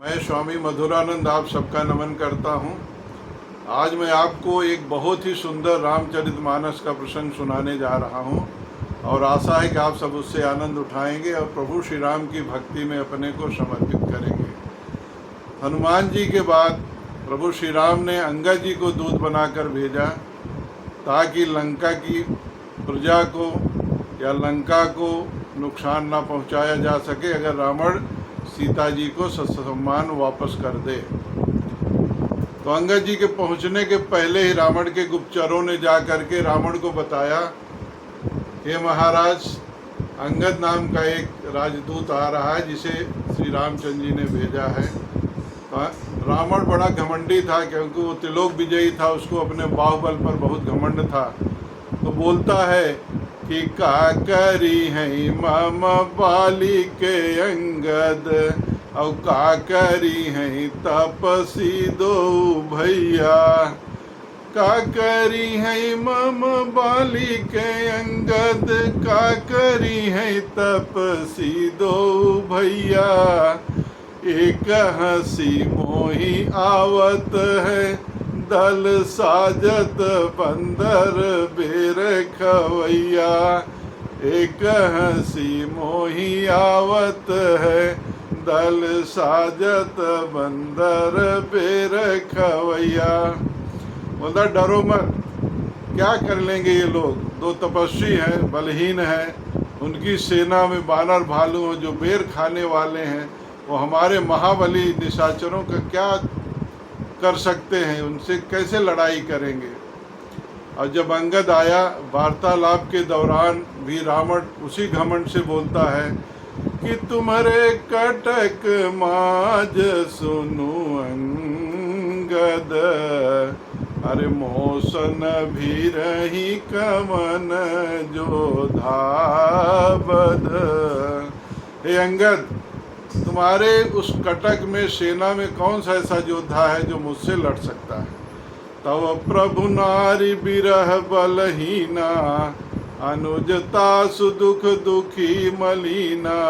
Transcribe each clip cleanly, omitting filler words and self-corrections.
मैं स्वामी मधुरानंद आप सबका नमन करता हूं। आज मैं आपको एक बहुत ही सुंदर रामचरितमानस का प्रसंग सुनाने जा रहा हूं और आशा है कि आप सब उससे आनंद उठाएंगे और प्रभु श्री राम की भक्ति में अपने को समर्पित करेंगे। हनुमान जी के बाद प्रभु श्री राम ने अंगद जी को दूत बनाकर भेजा ताकि लंका की प्रजा को या लंका को नुकसान ना पहुंचाया जा सके अगर रावण सीता जी को ससम्मान वापस कर दे। तो अंगद जी के पहुंचने के पहले ही रावण के गुप्तचरों ने जा करके रावण को बताया, हे महाराज, अंगद नाम का एक राजदूत आ रहा है जिसे श्री रामचंद्र जी ने भेजा है। तो रावण बड़ा घमंडी था क्योंकि वो त्रिलोक विजयी था, उसको अपने बाहुबल पर बहुत घमंड था। तो बोलता है कि का करी है मम बाली के अंगद और का करी है तपसी दो भैया। का करी है मम बाली के अंगद, का करी है तपसी दो भैया। एक हंसी मोही आवत है, दल साजत बंदर बेर खवैया। एक हंसी मोही आवत है, दल साजत बंदर बेर खवैया। बोला डरो मत, क्या कर लेंगे ये लोग, दो तपस्वी हैं, बलहीन हैं, उनकी सेना में बानर भालू हैं जो बेर खाने वाले हैं, वो हमारे महाबली निशाचरों का क्या कर सकते हैं, उनसे कैसे लड़ाई करेंगे। और जब अंगद आया वार्तालाप के दौरान भी रावण उसी घमंड से बोलता है कि तुम्हारे कटक माज सुनु अंगद, अरे मौसन भी रही कमन जो धाबद। हे अंगद, तुम्हारे उस कटक में सेना में कौन सा ऐसा योद्धा है जो मुझसे लड़ सकता है। तब प्रभु नारी बिरह बलहीना, अनुजता सुदुख दुखी मलीना।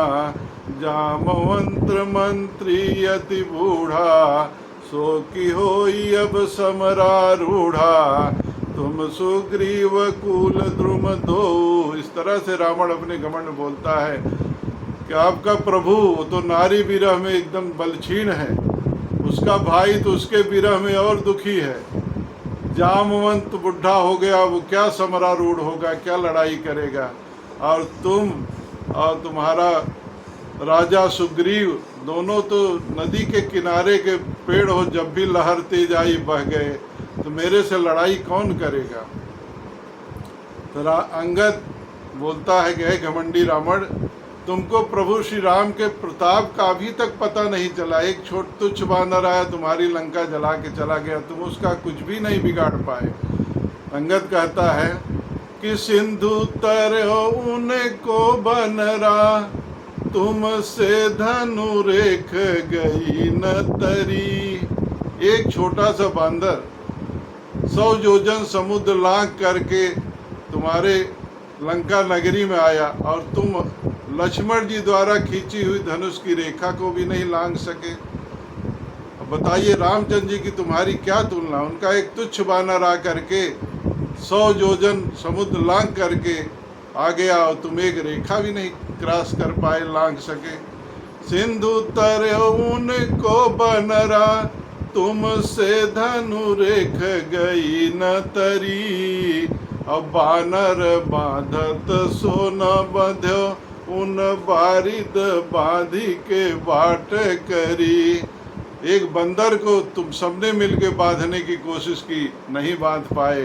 जामवंत्र मंत्री अति बूढ़ा, सो की होई अब समरारूढ़ा। तुम सुग्रीव कूल द्रुम दो। इस तरह से रावण अपने घमंड बोलता है कि आपका प्रभु तो नारी विरह में एकदम बलछीन है, उसका भाई तो उसके विरह में और दुखी है। जामवंत बुढ़ा हो गया, वो क्या समरारूढ़ होगा, क्या लड़ाई करेगा। और तुम और तुम्हारा राजा सुग्रीव दोनों तो नदी के किनारे के पेड़ हो, जब भी लहर तेज आई बह गए, तो मेरे से लड़ाई कौन करेगा। तो अंगद बोलता है कि हे घमंडी रावण, तुमको प्रभु श्री राम के प्रताप का अभी तक पता नहीं चला। एक तुच्छ बानर आया, तुम्हारी लंका जला के चला गया, तुम उसका कुछ भी नहीं बिगाड़ पाए। अंगद कहता है कि सिंधु तरो उनको बनरा, तुमसे धनु रेख गई न तरी। एक छोटा सा बांदर 100 योजन समुद्र लांघ करके तुम्हारे लंका नगरी में आया और तुम लक्ष्मण जी द्वारा खींची हुई धनुष की रेखा को भी नहीं लांघ सके। अब बताइए रामचंद्र जी की तुम्हारी क्या तुलना। उनका एक तुच्छ बानर आ करके 100 योजन समुद्र लांघ करके आ गया और तुम एक रेखा भी नहीं क्रॉस कर पाए, लांघ सके। सिंधु तर उनको बनरा, तुमसे धनु रेख गई न तरी। अब बानर बांधत सो न बंध्यो, उन बारिद बांधी के बाट करी। एक बंदर को तुम सबने मिलके बांधने की कोशिश की, नहीं बांध पाए।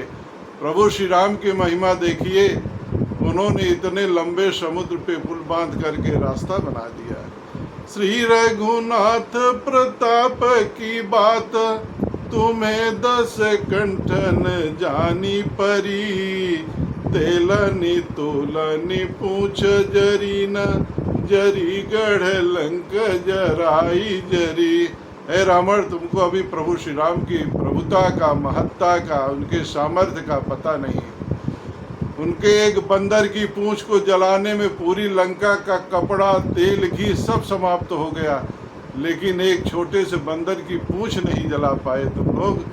प्रभु श्री राम की महिमा देखिए, उन्होंने इतने लंबे समुद्र पे पुल बांध करके रास्ता बना दिया। श्री रघुनाथ प्रताप की बात, तुम्हें 10 कंठन जानी परी। तेलनी तोलनी पूछ जरी न, जरी गढ़ लंक जराई जरी। हे रावण, तुमको अभी प्रभु श्री राम की प्रभुता का, महत्ता का, उनके सामर्थ्य का पता नहीं। उनके एक बंदर की पूंछ को जलाने में पूरी लंका का कपड़ा, तेल, घी सब समाप्त हो गया। लेकिन एक छोटे से बंदर की पूंछ नहीं जला पाए तुम लोग,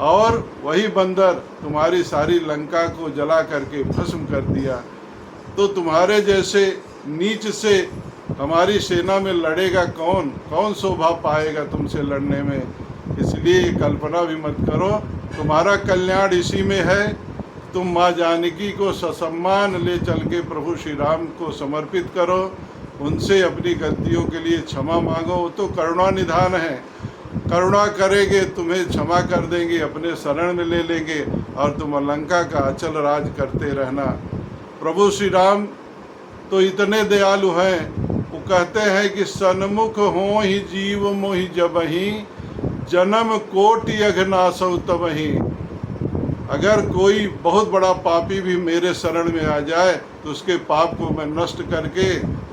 और वही बंदर तुम्हारी सारी लंका को जला करके भस्म कर दिया। तो तुम्हारे जैसे नीच से हमारी सेना में लड़ेगा कौन? कौन शोभा पाएगा तुमसे लड़ने में? इसलिए कल्पना भी मत करो, तुम्हारा कल्याण इसी में है। तुम माँ जानकी को ससम्मान ले चल के प्रभु श्री राम को समर्पित करो, उनसे अपनी गलतियों के लिए क्षमा मांगो। वो तो करुणा निधान है, करुणा करेंगे, तुम्हें क्षमा कर देंगे, अपने शरण में ले लेंगे और तुम लंका का अचल राज करते रहना। प्रभु श्री राम तो इतने दयालु हैं, वो कहते हैं कि सन्मुख हो ही जीव मोहि जबहि, जन्म कोटि अघनासौ तबहि। अगर कोई बहुत बड़ा पापी भी मेरे शरण में आ जाए तो उसके पाप को मैं नष्ट करके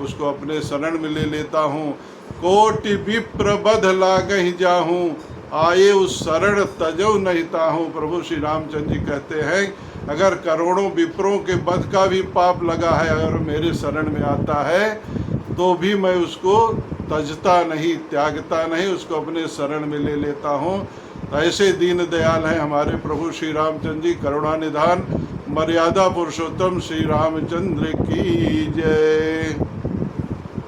उसको अपने शरण में ले लेता हूँ। कोटि विप्र बध लागहि जाहूँ, आए उस शरण तजौ नहीं ताहूँ। प्रभु श्री रामचंद्र जी कहते हैं, अगर करोड़ों विप्रों के बध का भी पाप लगा है, अगर मेरे शरण में आता है तो भी मैं उसको तजता नहीं, त्यागता नहीं, उसको अपने शरण में ले लेता हूँ। ऐसे दीन दयाल हैं हमारे प्रभु श्री रामचंद्र जी, करुणा निधान। मर्यादा पुरुषोत्तम श्री रामचंद्र की जय।